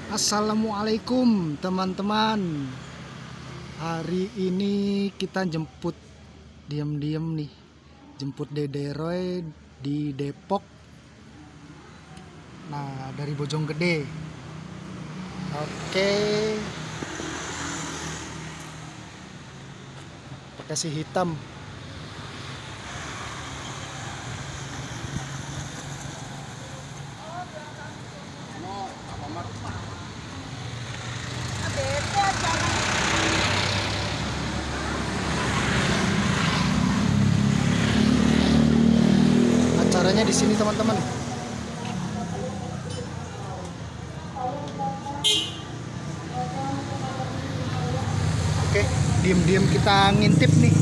Assalamualaikum teman-teman. Hari ini kita jemput diam-diam nih, jemput Dede Roy di Depok. Nah, dari Bojonggede. Oke. Pakai si hitam. Acaranya di sini teman-teman. Oke, diem-diem kita ngintip nih.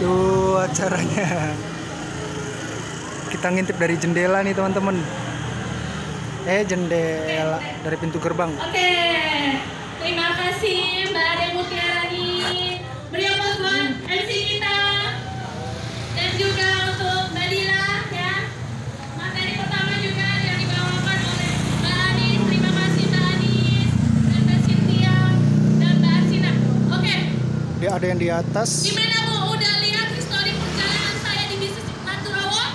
Tuh acaranya. Kita ngintip dari jendela nih teman-teman. Jendela dari pintu gerbang. Oke, terima kasih Mbak Ade Mutiarani, beliau Bosman MC kita, dan juga untuk Mbak Dila ya. Materi pertama juga yang dibawakan oleh Mbak Anis. Terima kasih Mbak Anis dan Mbak Cynthia dan Mbak Arsina. Oke. Dia ada yang di atas. Gimana Bu? Udah lihat histori perjalanan saya di bisnis Naturawon?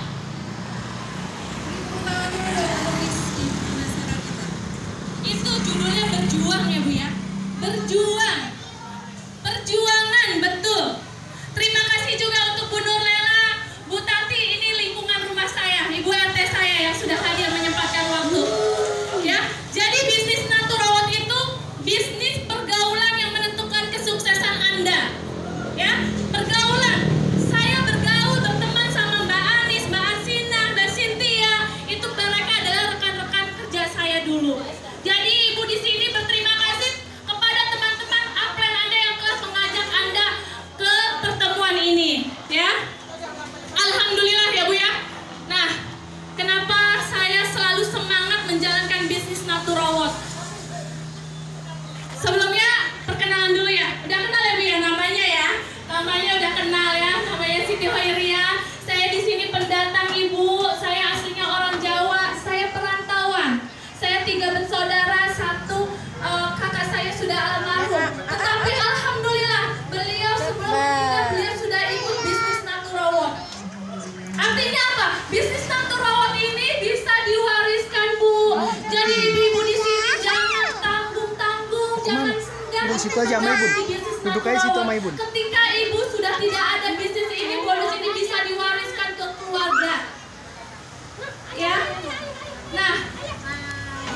Itu judulnya berjuang ya Bu ya. Berjuang. Perjuangan betul. Terima kasih juga untuk Bu Nurlela, Bu Tati, ini lingkungan rumah saya, Ibu RT saya yang sudah hadir menyempatkan waktu. Ya, jadi bisnis Naturawon itu bisnis pergaulan yang menentukan kesuksesan Anda. Ya, pergaulan. Saya bergaul berteman sama Mbak Anis, Mbak Arsina, Mbak Cynthia, itu mereka adalah rekan-rekan kerja saya dulu. Jadi Ibu di sini berterima kasih kepada teman-teman upline Anda yang telah mengajak Anda ke pertemuan ini, ya. Alhamdulillah ya Bu ya. Nah, kenapa saya selalu semangat menjalankan bisnis Naturawon? Sebelumnya perkenalan dulu ya. Udah kenal ya Bu ya namanya ya? Namanya udah kenal ya, namanya Siti Hoiria. Saya di sini pendatang Ibu. Saya aslinya orang Jawa. Saya perantauan. Saya 3 bersaudara, 1 kakak saya sudah almarhum. Tetapi alhamdulillah beliau sebelum meninggal beliau sudah ikut bisnis Naturawon. Artinya apa? Bisnis Naturawon ini bisa diwariskan Bu. Jadi ibu-ibu di sini jangan tanggung-tanggung, jangan segan. Udah situ aja sama Ibu. Duduk aja situ sama Ibu. Ketika Ibu sudah tidak ada bisnis ini, bonus ini bisa diwariskan ke keluarga. Ya. Nah,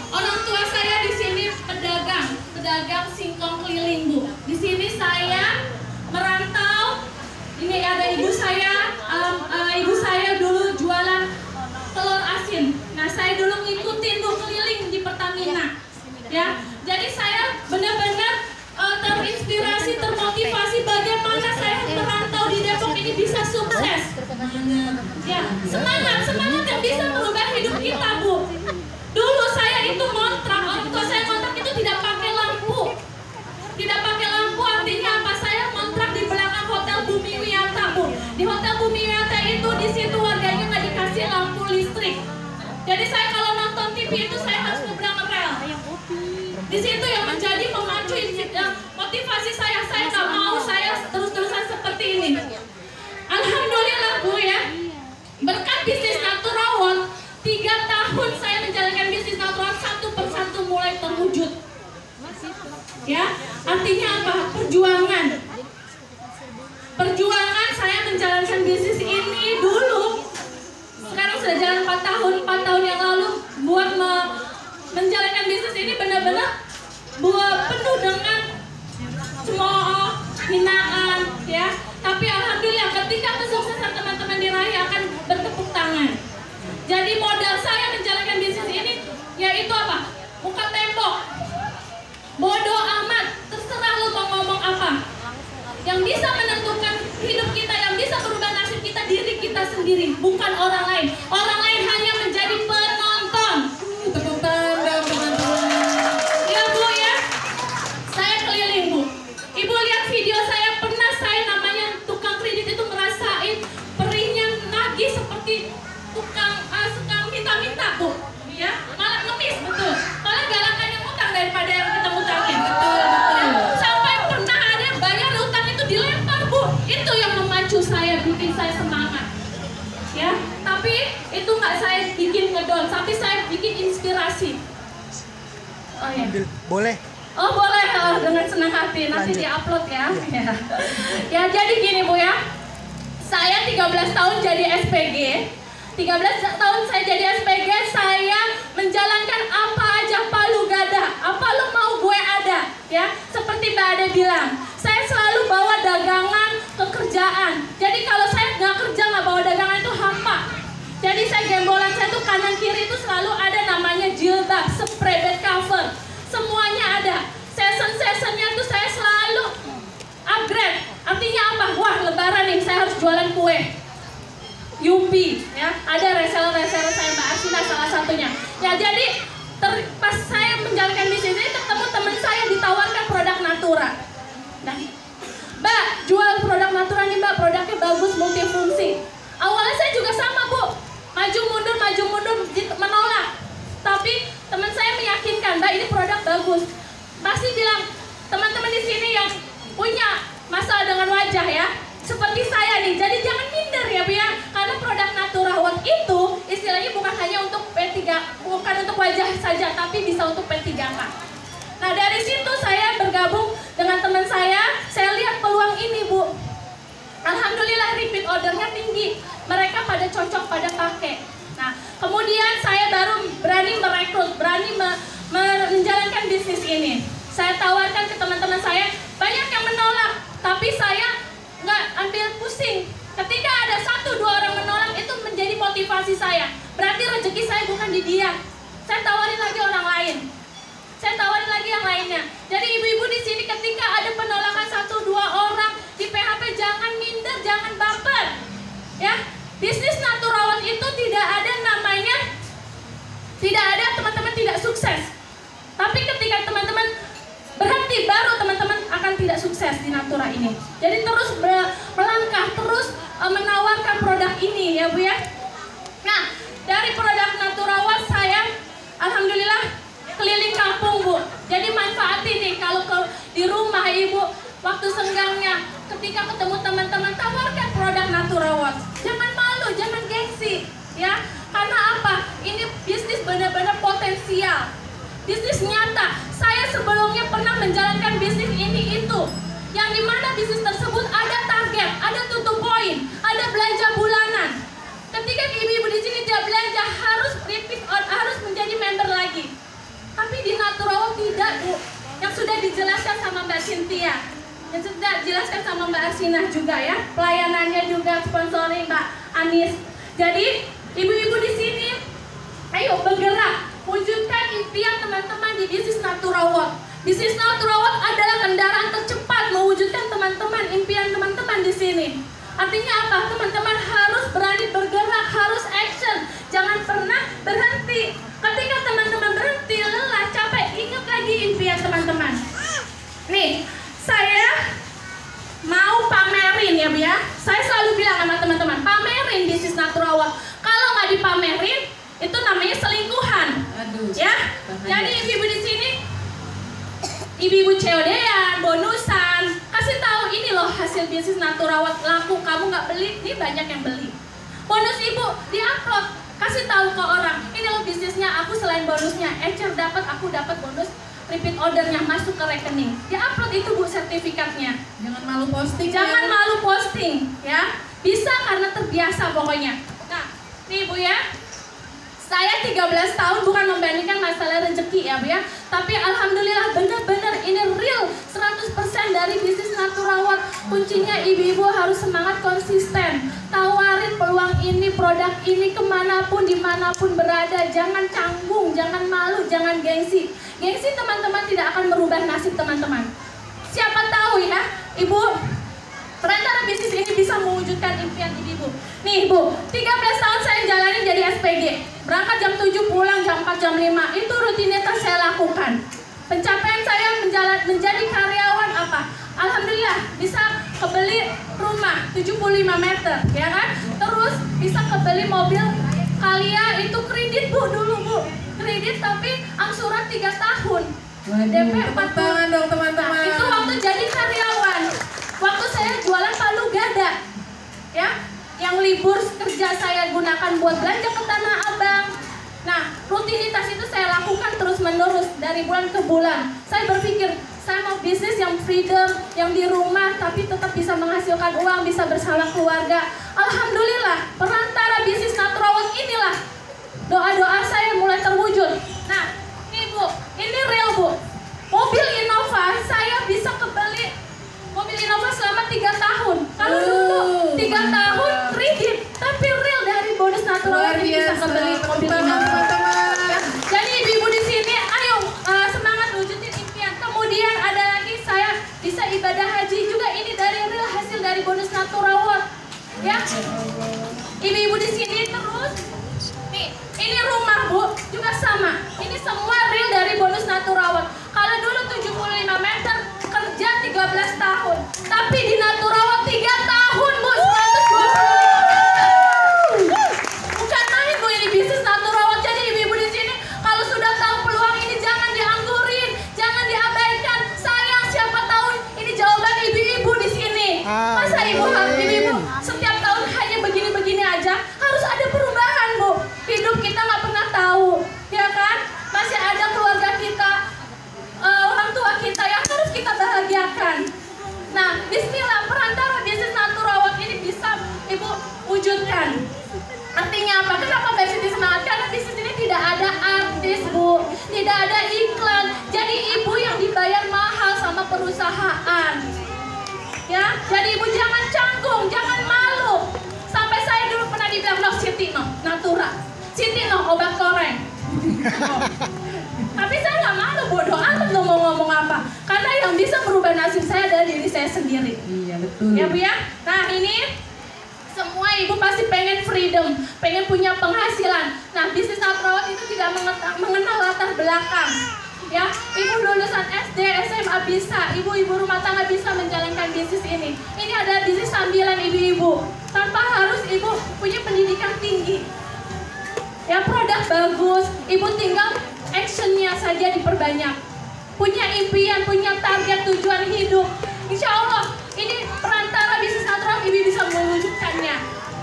orang tua saya di sini pedagang singkong keliling Bu. Di sini saya merantau. Ini ada ibu saya dulu jualan telur asin. Nah, saya dulu ngikutin Bu keliling di Pertamina. Ya, jadi saya benar-benar terinspirasi, termotivasi bagaimana saya merantau di Depok ini bisa sukses. Ya, semangat yang bisa merubah hidup kita Bu. Dulu saya itu ngontrak, orang tua saya ngontrak itu tidak pakai lampu. Tidak pakai lampu artinya apa? Saya ngontrak di belakang Hotel Bumi Wiyata Bu. Di Hotel Bumi Wiyata itu di situ warganya nggak dikasih lampu listrik. Jadi saya kalau nonton TV itu saya harus nyebrang rel. Di situ yang menjadi pemacu motivasi saya nggak mau saya terus-terusan seperti ini. Alhamdulillah Bu ya. Berkat bisnis Naturawon 3 tahun saya menjalankan bisnis Naturawon satu persatu mulai terwujud. Ya, artinya apa? Perjuangan. Perjuangan saya menjalankan bisnis ini dulu. Sekarang sudah jalan 4 tahun yang lalu buat menjalankan bisnis ini benar-benar buat penuh dengan cemooh, hinaan, ya. Tapi alhamdulillah ketika kesuksesan teman-teman diraih akan bertepuk tangan. Jadi modal saya menjalankan bisnis ini yaitu apa? Muka tembok. Bodoh amat, terserah lu mau ngomong apa. Yang bisa menentukan hidup kita, yang bisa berubah nasib kita, diri kita sendiri, bukan orang lain. Orang lain hanya menjadi penonton. Tepuk tangan teman-teman. Ya Bu ya, saya keliling Bu. Ibu lihat video saya, pernah saya namanya tukang kredit itu ngerasain perihnya nagih seperti tukang minta-minta Bu. Ya, malah ngemis betul. Malah Oh iya. Boleh. Oh boleh, dengan senang hati. Nanti di-upload ya. Iya. Ya jadi gini Bu ya. Saya 13 tahun jadi SPG. 13 tahun saya jadi SPG, saya menjalankan apa aja palu gada. Apa lo mau gue ada. Ya, seperti Mbak Ade bilang. Saya selalu bawa dagangan ke kerjaan. Jadi kalau saya nggak kerja, nggak bawa dagangan itu hampa. Jadi saya gembolan saya tuh kanan kiri itu selalu ada namanya jilbab, spray, bed cover. Semuanya ada. Session-sessionnya tuh saya selalu upgrade. Artinya apa? Wah, lebaran nih, saya harus jualan kue. Yupi, ya. Ada reseller-reseller saya, Mbak Arsina salah satunya. Ya, jadi pas saya menjalankan bisnis ini ketemu teman saya ditawarkan produk Natura. Nah, Mbak, jual produk Natura nih Mbak, produknya bagus, multifungsi. Awalnya saya juga sama Bu, maju mundur, menolak. Tapi teman saya meyakinkan, Mbak ini produk bagus. Pasti bilang, teman-teman di sini yang punya masalah dengan wajah ya, seperti saya nih, jadi jangan minder ya Bu ya, karena produk Natura Watt itu istilahnya bukan hanya untuk P3, bukan untuk wajah saja, tapi bisa untuk P3K. Nah dari situ saya bergabung dengan teman saya lihat peluang ini Bu. Alhamdulillah repeat ordernya tinggi, mereka pada cocok, pada pakai. Nah kemudian saya baru berani merekrut, berani menjalankan bisnis ini. Saya tawarkan ke teman-teman saya, banyak yang menolak, tapi saya nggak ambil pusing. Ketika ada 1-2 orang menolak, itu menjadi motivasi saya. Berarti rezeki saya bukan di dia. Saya tawarin lagi orang lain. Saya tawarin lagi yang lainnya. Jadi ibu-ibu di sini ketika ada penolakan 1-2 orang di PHP, jangan minder, jangan baper. Ya, bisnis Natura Watt itu tidak ada namanya, tidak ada teman-teman tidak sukses. Tapi ketika teman-teman berhenti, baru teman-teman akan tidak sukses di Natura ini. Jadi terus melangkah, terus menawarkan produk ini ya Bu ya. Nah, dari produk Natura Watt saya alhamdulillah keliling kampung Bu. Jadi manfaatin nih kalau di rumah Ibu waktu senggangnya, ketika ketemu teman-teman, tawarkan produk Natura Watt. Jangan malu, jangan gengsi ya. Karena apa? Ini bisnis benar-benar potensial. Bisnis nyata. Saya sebelumnya pernah menjalankan bisnis ini itu, yang dimana bisnis tersebut ada target, ada tutup poin, ada belanja bulanan. Ketika ibu-ibu di sini tidak belanja, harus repeat harus menjadi member lagi. Tapi di Natura Watt tidak Bu, yang sudah dijelaskan sama Mbak Cynthia, yang sudah dijelaskan sama Mbak Arsina juga ya, pelayanannya juga sponsoring Mbak Anis. Jadi ibu-ibu di sini, ayo bergerak. Wujudkan impian teman-teman di bisnis Natura Watt. Bisnis Natura Watt adalah kendaraan tercepat mewujudkan teman-teman impian teman-teman di sini. Artinya apa? Teman-teman harus berani bergerak, harus action. Jangan pernah berhenti. Ketika teman-teman berhenti, lelah, capek, ingat lagi impian teman-teman. Nih, saya mau pamerin ya Bu ya. Saya selalu bilang sama teman-teman, pamerin bisnis Natura Watt. Kalau nggak dipamerin, itu namanya selingkuhan. Aduh, ya. Jadi ibu-ibu di sini, ibu-ibu COD-an, bonusan, kasih tahu ini loh hasil bisnis Natura Watt laku, kamu nggak beli, ini banyak yang beli. Bonus ibu di-upload, kasih tahu ke orang, ini loh bisnisnya, aku selain bonusnya, Ecer dapat, aku dapat bonus repeat ordernya masuk ke rekening. Di-upload itu Bu sertifikatnya. Jangan malu posting. Jangan malu posting, ya. Bisa karena terbiasa pokoknya. Nah, nih Bu ya. Saya 13 tahun bukan membandingkan masalah rezeki ya Bu ya, tapi alhamdulillah benar-benar ini real 100% dari bisnis Natura Watt. Kuncinya ibu-ibu harus semangat konsisten, tawarin peluang ini, produk ini kemanapun, dimanapun berada. Jangan canggung, jangan malu, jangan gengsi. Gengsi teman-teman tidak akan merubah nasib teman-teman. Siapa tahu ya Ibu, perantara bisnis ini bisa mewujudkan impian ibu. Nih Bu, 13 tahun saya jalanin jadi SPG. Berangkat jam 7, pulang jam 4, jam 5. Itu rutinitas saya lakukan. Pencapaian saya menjadi karyawan apa? Alhamdulillah bisa kebeli rumah 75 meter, ya kan? Terus bisa kebeli mobil Kalia itu kredit Bu dulu Bu. Kredit tapi angsuran 3 tahun. DP 4 dong teman-teman. Nah, itu waktu jadi karyawan. Waktu saya jualan palu gada, ya, yang libur kerja saya gunakan buat belanja ke Tanah Abang. Nah, rutinitas itu saya lakukan terus-menerus dari bulan ke bulan. Saya berpikir, saya mau bisnis yang freedom, yang di rumah, tapi tetap bisa menghasilkan uang, bisa bersama keluarga. Alhamdulillah, perantara bisnis Naturawat inilah doa-doa saya mulai terwujud. Nah, ini Bu, ini real Bu. Mobil Innova, saya bisa kebeli mobil Innova selama 3 tahun. Kalau dulu 3 tahun kredit, tapi real dari bonus Naturawat bisa kebeli mobil Innova. Ya. Jadi ibu-ibu di sini, ayo semangat wujudin impian. Kemudian ada lagi saya bisa ibadah haji juga, ini dari real hasil dari bonus Naturawat. Ya, ibu-ibu di sini terus. Nih, ini rumah Bu juga sama. Ini semua real dari bonus Naturawat. Kalau dulu 75 meter kerja 13 tahun, tapi di Naturawat 3 tahun Bu 120. Bukan main Bu ini bisnis Naturawat. Jadi ibu-ibu di sini kalau sudah tahu peluang ini jangan dianggurin, jangan diabaikan. Sayang, siapa tahu ini jawaban ibu-ibu di sini. Masa ibu-ibu setiap tahun hanya begini-begini aja? Harus ada perubahan Bu. Hidup kita nggak pernah tahu, ya kan? Masih ada keluarga kita, orang tua kita yang harus kita bahagiakan. Nah, bismillah, perantara bisnis Naturawat ini bisa ibu wujudkan. Artinya apa? Kenapa Mbak Siti semangat? Karena bisnis ini tidak ada artis Bu, tidak ada iklan. Jadi ibu yang dibayar mahal sama perusahaan. Ya, jadi ibu jangan canggung, jangan malu. Sampai saya dulu pernah dibilang, no Siti no, natura, Siti no obat koreng. Oh. Tapi saya nggak malu, bodoh amat mau ngomong apa. Karena yang bisa merubah nasib saya adalah diri saya sendiri. Iya betul. Ya Bu ya. Nah ini semua ibu pasti pengen freedom, pengen punya penghasilan. Nah bisnis Naturawat itu tidak mengenal latar belakang. Ya, ibu lulusan SD, SMA bisa, ibu-ibu rumah tangga bisa menjalankan bisnis ini. Ini adalah bisnis sambilan ibu-ibu, tanpa harus ibu punya pendidikan tinggi. Ya, produk bagus, ibu tinggal actionnya saja diperbanyak. Punya impian, punya target, tujuan hidup. Insya Allah, ini perantara bisnis Naturawat ibu bisa mewujudkannya.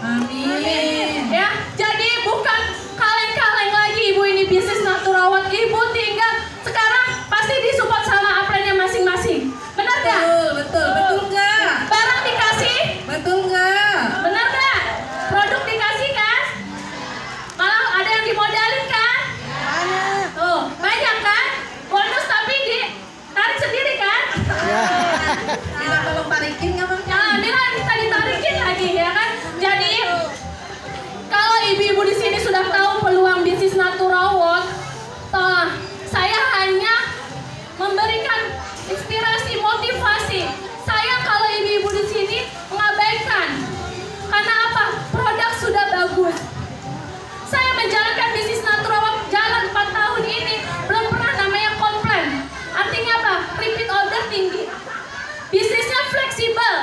Amin. Ya, jadi bukan kaleng-kaleng lagi ibu ini bisnis Naturawat. Ibu tinggal sekarang pasti disupport sama upline-nya masing-masing. Benar nggak? Betul nggak? Barang dikasih? Betul nggak? Benar nggak? Produk dikasih kan? Malah ada yang dimodalin kan? Tuh, banyak kan? Bonus tapi ditarik sendiri kan? Kita tolong tarikin nggak Bang? Ya, bilang kita ditarikin lagi ya kan? Jadi kalau ibu-ibu di sini sudah tahu peluang bisnis Naturawat, saya hanya memberikan inspirasi, motivasi. Saya kalau ibu-ibu di sini mengabaikan. Karena apa? Produk sudah bagus. Saya menjalankan bisnis Naturawat jalan 4 tahun ini belum pernah namanya komplain. Artinya apa? Repeat order tinggi. Bisnisnya fleksibel.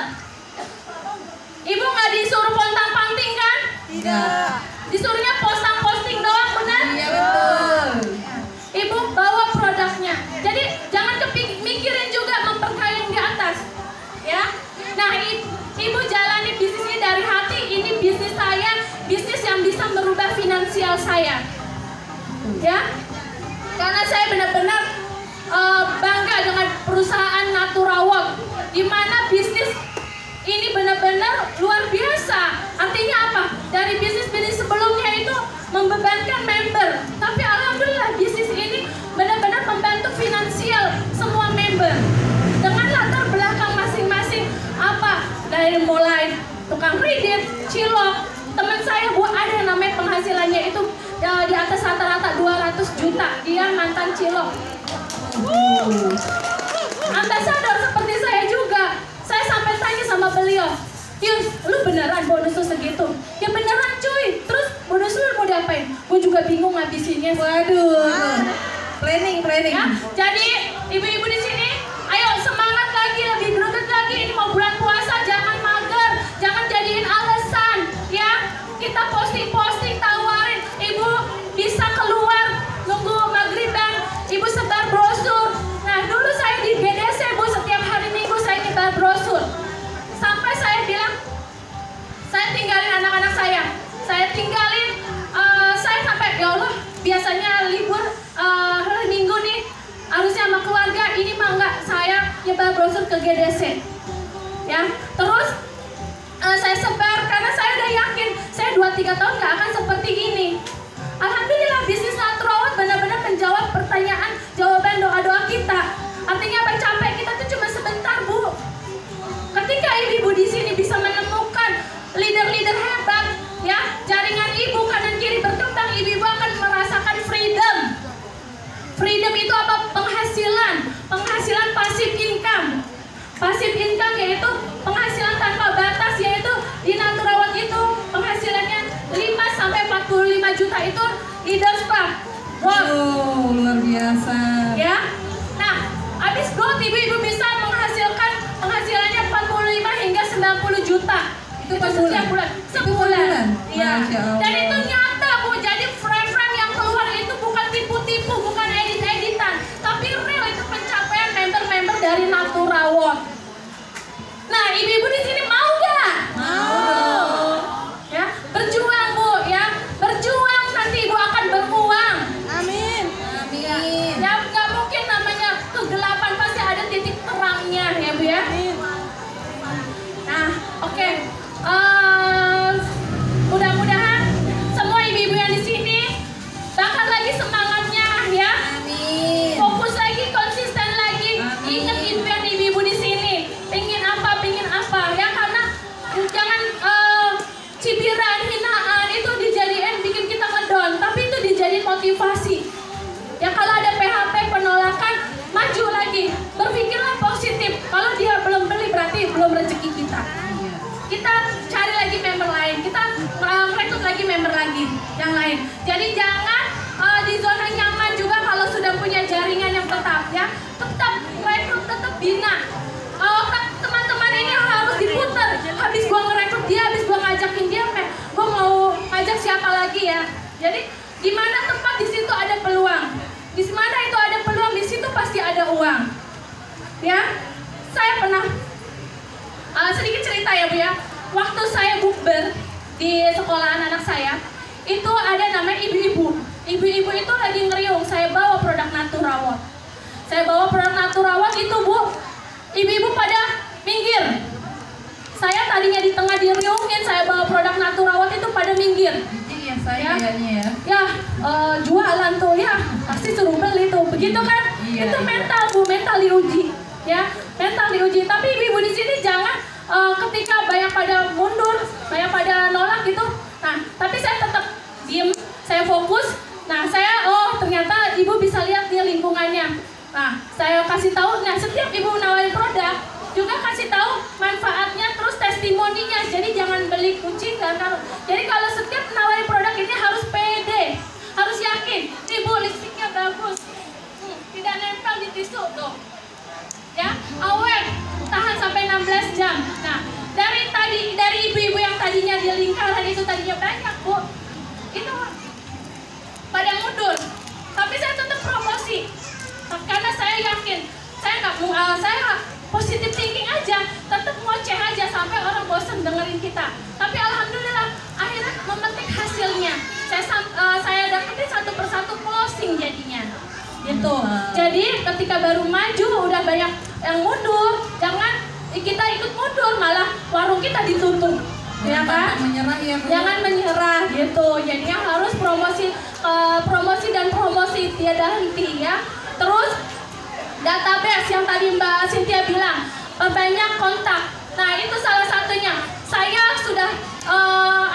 Ibu nggak disuruh pontang-panting kan? Tidak. Disuruhnya posting doang, benar? Iya betul. Ibu bawa produknya. Jadi jangan mikirin juga memperkaya yang di atas. Ya. Nah, ibu jalani bisnis ini dari hati. Ini bisnis saya, bisnis yang bisa merubah finansial saya. Ya. Karena saya benar-benar bangga dengan perusahaan Naturawat, di mana bisnis ini benar-benar luar biasa. Artinya apa? Dari bisnis-bisnis sebelumnya itu membebankan member, tapi alhamdulillah bisnis ini benar-benar membantu finansial semua member dengan latar belakang masing-masing. Apa? Dari mulai tukang kredit, cilok. Teman saya Bu ada yang namanya penghasilannya itu di atas rata-rata 200 juta. Dia mantan cilok. Ambasador seperti saya juga. Saya sampai tanya sama beliau, Yus, lu beneran bonus lu segitu? Ya beneran cuy. Terus bonus lu mau diapain? Gue juga bingung ngabisinnya. Waduh. Planning. Ya, jadi ibu-ibu di sini, ayo semangat lagi, lebih greget lagi. Ini mau bulan puasa, jangan mager, jangan jadiin alasan. Ya, kita posting tawarin. Ibu bisa keluar nunggu maghriban. Ibu sebar brosur. Nah, dulu saya di GDC Bu, setiap hari Minggu saya nyebar brosur. Sampai saya bilang, saya tinggalin anak-anak saya. Saya tinggalin, saya sampai ya Allah, biasa GDC. Ya, terus saya sebar karena saya udah yakin saya 2-3 tahun nggak akan seperti ini. Alhamdulillah bisnis Naturawat benar-benar menjawab pertanyaan, jawaban doa-doa kita. Artinya apa? Capek kita tuh cuma sebentar, Bu. Ketika ibu-ibu di sini bisa menemukan leader-leader hebat, ya, jaringan ibu kanan kiri berkembang, ibu-ibu akan merasakan freedom. Freedom itu apa? Penghasilan passive income. Passive income yaitu penghasilan tanpa batas, yaitu di Naturawat itu penghasilannya 5-45 juta itu leaders Pak. Wow, luar biasa. Ya. Nah, habis growth ibu-ibu bisa menghasilkan penghasilannya 45 hingga 90 juta. Itu per bulan? setiap bulan. Itu per bulan? Iya. Masya Allah. Dan itu nyata, Bu. Jadi frame-frame yang keluar itu bukan tipu-tipu, bukan edit-editan, tapi real itu pencapaian member-member dari Naturawat. Nah, ibu-ibu di sini mau gak? Mau. Ya, berjuang, Bu, ya. Berjuang, nanti ibu akan beruang. Amin. Amin. Ya, nggak mungkin namanya kegelapan, pasti ada titik terangnya, ya Bu ya. Nah, oke. Mudah-mudahan semua ibu-ibu yang di sini bakal lagi semangatnya, ya. Amin. Fokus lagi, konsisten lagi. Amin. Ingat impian ibu-ibu di sini. Pingin apa, ya. Karena jangan cibiran, hinaan itu dijadiin bikin kita ngedown, tapi itu dijadiin motivasi. Ya, kalau ada PHP, penolakan, maju lagi. Berpikirlah positif. Kalau dia belum beli berarti belum rezeki kita. Kita cari lagi member lain. Kita rekrut lagi member lagi yang lain. Jadi jangan di zona nyaman juga kalau sudah punya jaringan yang tetap, ya. Tetap rekrut, tetap bina. Otak teman-teman ini harus diputar. Habis gua ngerekrut dia, habis gua ngajakin dia, gua mau ngajak siapa lagi ya. Jadi di mana tempat di situ ada peluang. Di mana itu ada peluang, di situ pasti ada uang. Ya, saya pernah sedikit cerita ya Bu ya. Waktu saya bukber di sekolahan anak saya, itu ada namanya ibu-ibu. Ibu-ibu itu lagi ngeriung, saya bawa produk Naturawat. Saya bawa produk Naturawat itu Bu, ibu-ibu pada minggir. Saya tadinya di tengah diriungin, saya bawa produk Naturawat itu pada minggir. Iya, saya kayaknya ya. Ya, jualan tuh ya, pasti suruh beli tuh, begitu kan? Iya, itu iya. mental Bu, mental diuji, ya, mental diuji. Tapi ibu-ibu di sini jangan ketika banyak pada mundur, banyak pada nolak gitu. Nah, tapi saya tetap diem, saya fokus. Nah, saya ternyata ibu bisa lihat nih lingkungannya. Nah, saya kasih tahu. Nah, setiap ibu nawarin produk juga kasih tahu manfaatnya, terus testimoninya. Jadi jangan beli kucing dan taruh. Jadi kalau setiap nawarin produk ini harus pede, harus yakin. Nih Bu, lipstiknya bagus, tidak nempel di tisu tuh, ya, awet, tahan sampai 16 jam. Nah, dari ibu-ibu yang tadinya di lingkaran itu tadinya banyak Bu, itu pada mundur. Tapi saya tetap promosi karena saya yakin, saya positif thinking aja, tetap ngoceh aja sampai orang bosan dengerin kita. Tapi alhamdulillah akhirnya memetik hasilnya. Saya dapetin satu persatu closing jadinya. Gitu. Jadi ketika baru maju udah banyak yang mundur, jangan kita ikut mundur malah warung kita ditutup. Ya kan? Menyerah ya, Bu. Jangan menyerah gitu. Jadinya harus promosi dan promosi tiada henti ya. Terus database yang tadi Mbak Cynthia bilang, perbanyak kontak. Nah, itu salah satunya. Saya sudah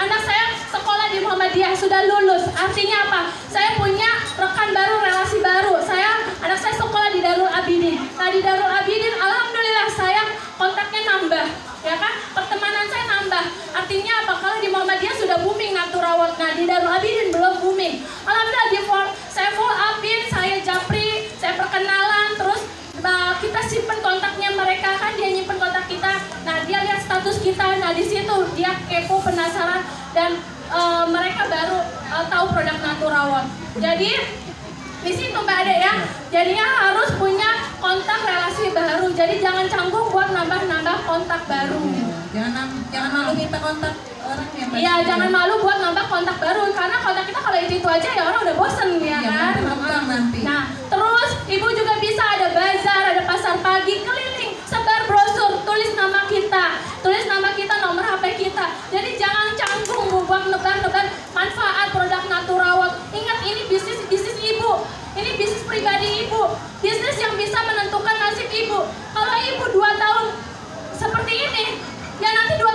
anak saya sekolah di Muhammadiyah, sudah lulus. Artinya apa? Saya punya rekan baru, relasi baru. Anak saya sekolah di Darul Abidin. Nah, di Darul Abidin alhamdulillah saya kontaknya nambah. Ya kan? Pertemanan saya nambah. Artinya apa? Kalau di Muhammadiyah sudah booming Naturawat. Nah, di Darul Abidin belum booming. Alhamdulillah saya follow upin, saya japri, saya perkenalan, terus kita simpen kontaknya mereka, kan dia nyimpen kontak kita. Nah, dia lihat status kita. Nah, di situ dia kepo, penasaran, dan mereka baru tahu produk Naturawat. Jadi di situ Mbak Ade ya. Jadinya harus punya kontak relasi baru. Jadi jangan canggung buat nambah-nambah kontak baru. Jangan malu minta kontak orang yang Iya, jangan malu buat nambah kontak baru, karena kontak kita kalau itu aja ya orang udah bosen ya kan. Berkembang nanti. Nah, terus ibu juga bisa ada bazar, ada pasar pagi, keliling, sebar brosur pribadi ibu. Bisnis yang bisa menentukan nasib ibu. Kalau ibu 2 tahun seperti ini, ya nanti 2